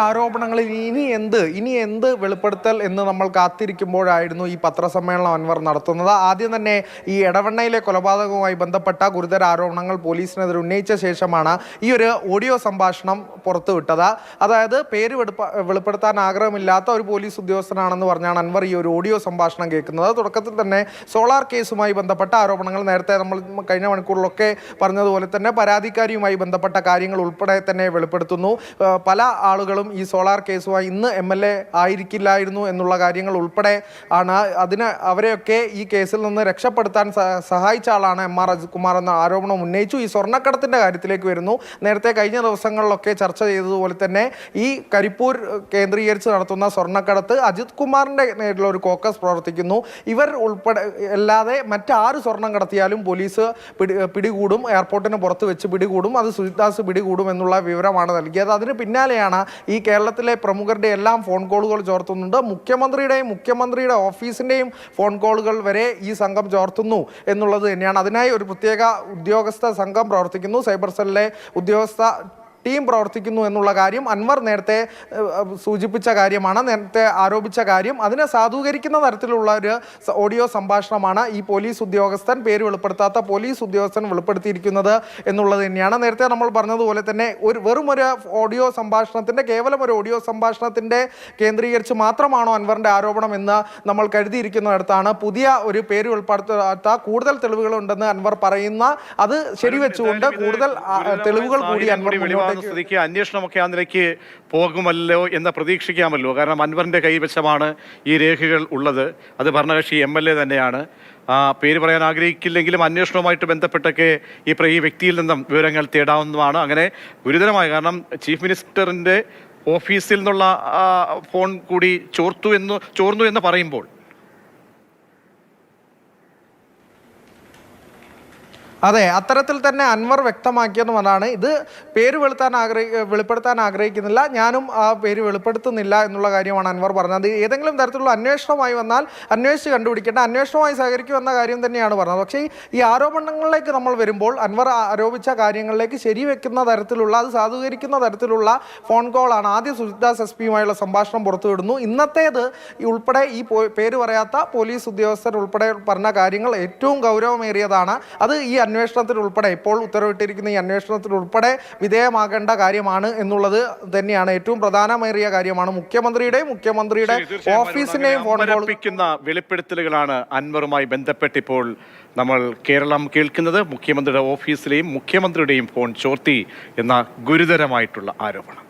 ആരോപണങ്ങളിൽ ഇനി എന്ത് വെളിപ്പെടുത്തൽ എന്ന് നമ്മൾ കാത്തിരിക്കുമ്പോഴായിരുന്നു ഈ പത്രസമ്മേളനം അൻവർ നടത്തുന്നത്. ആദ്യം തന്നെ ഈ എടവണ്ണയിലെ കൊലപാതകവുമായി ബന്ധപ്പെട്ട ഗുരുതര ആരോപണങ്ങൾ പോലീസിനെതിരെ ഉന്നയിച്ച ശേഷമാണ് ഈ ഒരു ഓഡിയോ സംഭാഷണം പുറത്തുവിട്ടത്. അതായത് പേര് വെളിപ്പെടുത്താൻ ആഗ്രഹമില്ലാത്ത ഒരു പോലീസ് ഉദ്യോഗസ്ഥനാണെന്ന് പറഞ്ഞാണ് അൻവർ ഈ ഒരു ഓഡിയോ സംഭാഷണം കേൾക്കുന്നത്. തുടക്കത്തിൽ തന്നെ സോളാർ കേസുമായി ബന്ധപ്പെട്ട ആരോപണങ്ങൾ, നേരത്തെ നമ്മൾ കഴിഞ്ഞ മണിക്കൂറിലൊക്കെ പറഞ്ഞതുപോലെ തന്നെ പരാതിക്കാരിയുമായി ബന്ധപ്പെട്ട കാര്യങ്ങൾ ഉൾപ്പെടെ തന്നെ വെളിപ്പെടുത്തുന്നു. പല ആളുകളും ഈ സോളാർ കേസുമായി ഇന്ന് MLA ആയിരിക്കില്ലായിരുന്നു എന്നുള്ള കാര്യങ്ങൾ ഉൾപ്പെടെ ആണ്. അവരെയൊക്കെ ഈ കേസിൽ നിന്ന് രക്ഷപ്പെടുത്താൻ സഹായിച്ച ആളാണ് MR അജിത് കുമാർ എന്ന ആരോപണം ഉന്നയിച്ചു. ഈ സ്വർണ്ണക്കടത്തിന്റെ കാര്യത്തിലേക്ക് വരുന്നു. നേരത്തെ കഴിഞ്ഞ ദിവസങ്ങളിലൊക്കെ ചർച്ച ചെയ്തതുപോലെ തന്നെ ഈ കരിപ്പൂർ കേന്ദ്രീകരിച്ച് നടത്തുന്ന സ്വർണ്ണക്കടത്ത് അജിത് കുമാറിന്റെ നേരിലുള്ള ഒരു കോക്കസ് പ്രവർത്തിക്കുന്നു. ഇവർ ഉൾപ്പെടെ അല്ലാതെ മറ്റാര് സ്വർണം കടത്തിയാലും പോലീസ് പിടികൂടും, എയർപോർട്ടിന് പുറത്ത് വെച്ച് പിടികൂടും, അത് സുജിത് ദാസ് പിടികൂടും എന്നുള്ള വിവരമാണ് നൽകിയത്. അതിന് പിന്നാലെയാണ് ഈ കേരളത്തിലെ പ്രമുഖരുടെ എല്ലാം ഫോൺ കോളുകൾ ചോർത്തുന്നുണ്ട്. മുഖ്യമന്ത്രിയുടെ ഓഫീസിൻ്റെയും ഫോൺ കോളുകൾ വരെ ഈ സംഘം ചോർത്തുന്നു എന്നുള്ളത് തന്നെയാണ്. അതിനായി ഒരു പ്രത്യേക ഉദ്യോഗസ്ഥ സംഘം പ്രവർത്തിക്കുന്നു, സൈബർ സെല്ലിലെ ഉദ്യോഗസ്ഥ ടീം പ്രവർത്തിക്കുന്നു എന്നുള്ള കാര്യം അൻവർ നേരത്തെ സൂചിപ്പിച്ച കാര്യമാണ്, നേരത്തെ ആരോപിച്ച കാര്യം. അതിനെ സാധൂകരിക്കുന്ന തരത്തിലുള്ള ഒരു ഓഡിയോ സംഭാഷണമാണ് ഈ പോലീസ് ഉദ്യോഗസ്ഥൻ, പേര് വെളിപ്പെടുത്താത്ത പോലീസ് ഉദ്യോഗസ്ഥൻ വെളിപ്പെടുത്തിയിരിക്കുന്നത് എന്നുള്ളത് തന്നെയാണ്. നേരത്തെ നമ്മൾ പറഞ്ഞതുപോലെ തന്നെ വെറും ഒരു ഓഡിയോ സംഭാഷണത്തിൻ്റെ, കേവലം ഒരു ഓഡിയോ സംഭാഷണത്തിൻ്റെ കേന്ദ്രീകരിച്ച് മാത്രമാണോ അൻവറിൻ്റെ ആരോപണം എന്ന് നമ്മൾ കരുതിയിരിക്കുന്നിടത്താണ് പുതിയ ഒരു പേര് വെളിപ്പെടുത്താത്ത കൂടുതൽ തെളിവുകളുണ്ടെന്ന് അൻവർ പറയുന്ന അത് ശരിവെച്ചുകൊണ്ട് കൂടുതൽ തെളിവുകൾ കൂടി അൻവർ സ്ഥിതിക്ക് അന്വേഷണമൊക്കെ ആ നിലയ്ക്ക് പോകുമല്ലോ എന്ന് പ്രതീക്ഷിക്കാമല്ലോ. കാരണം അൻവറിന്റെ കൈവശമാണ് ഈ രേഖകൾ ഉള്ളത്. അത് ഭരണകക്ഷി MLA തന്നെയാണ്. പേര് പറയാൻ ആഗ്രഹിക്കില്ലെങ്കിലും അന്വേഷണവുമായിട്ട് ബന്ധപ്പെട്ടൊക്കെ ഈ വ്യക്തിയിൽ നിന്നും വിവരങ്ങൾ തേടാവുന്നതാണ്. അങ്ങനെ ഗുരുതരമായ, കാരണം ചീഫ് മിനിസ്റ്ററിന്റെ ഓഫീസിൽ നിന്നുള്ള ഫോൺ കൂടി ചോർന്നു എന്ന് പറയുമ്പോൾ അതെ, അത്തരത്തിൽ തന്നെ അൻവർ വ്യക്തമാക്കിയെന്നുമാണ്. ഇത് പേര് വെളിപ്പെടുത്താൻ ആഗ്രഹിക്കുന്നില്ല, ഞാനും ആ പേര് വെളിപ്പെടുത്തുന്നില്ല എന്നുള്ള കാര്യമാണ് അൻവർ പറഞ്ഞത്. ഏതെങ്കിലും തരത്തിലുള്ള അന്വേഷണമായി വന്നാൽ അന്വേഷിച്ച് കണ്ടുപിടിക്കേണ്ട, അന്വേഷണവുമായി സഹകരിക്കുമെന്ന കാര്യം തന്നെയാണ് പറഞ്ഞത്. പക്ഷേ ഈ ആരോപണങ്ങളിലേക്ക് നമ്മൾ വരുമ്പോൾ അൻവർ ആരോപിച്ച കാര്യങ്ങളിലേക്ക് ശരിവെക്കുന്ന തരത്തിലുള്ള, അത് സാധൂകരിക്കുന്ന തരത്തിലുള്ള ഫോൺ കോളാണ്. ആദ്യം സുജിത് ദാസ് SP-യുമായുള്ള സംഭാഷണം പുറത്തുവിടുന്നു. ഇന്നത്തേത് ഉൾപ്പെടെ ഈ പേര് പറയാത്ത പോലീസ് ഉദ്യോഗസ്ഥർ ഉൾപ്പെടെ പറഞ്ഞ കാര്യങ്ങൾ ഏറ്റവും ഗൗരവമേറിയതാണ്. അത് ഈ അന്വേഷണത്തിൽ ഉൾപ്പെടെ, ഇപ്പോൾ ഉത്തരവിട്ടിരിക്കുന്ന ഈ അന്വേഷണത്തിൽ ഉൾപ്പെടെ വിധേയമാകേണ്ട കാര്യമാണ് എന്നുള്ളത് തന്നെയാണ് ഏറ്റവും പ്രധാനമേറിയ കാര്യമാണ്. മുഖ്യമന്ത്രിയുടെ ഓഫീസിനെയും ഫോൺ വെളിപ്പെടുത്തലുകളാണ് അൻവറുമായി ബന്ധപ്പെട്ടിപ്പോൾ നമ്മൾ കേരളം കേൾക്കുന്നത്. മുഖ്യമന്ത്രിയുടെ ഓഫീസിലെയും മുഖ്യമന്ത്രിയുടെയും ഫോൺ ചോർത്തി എന്ന ഗുരുതരമായിട്ടുള്ള ആരോപണം.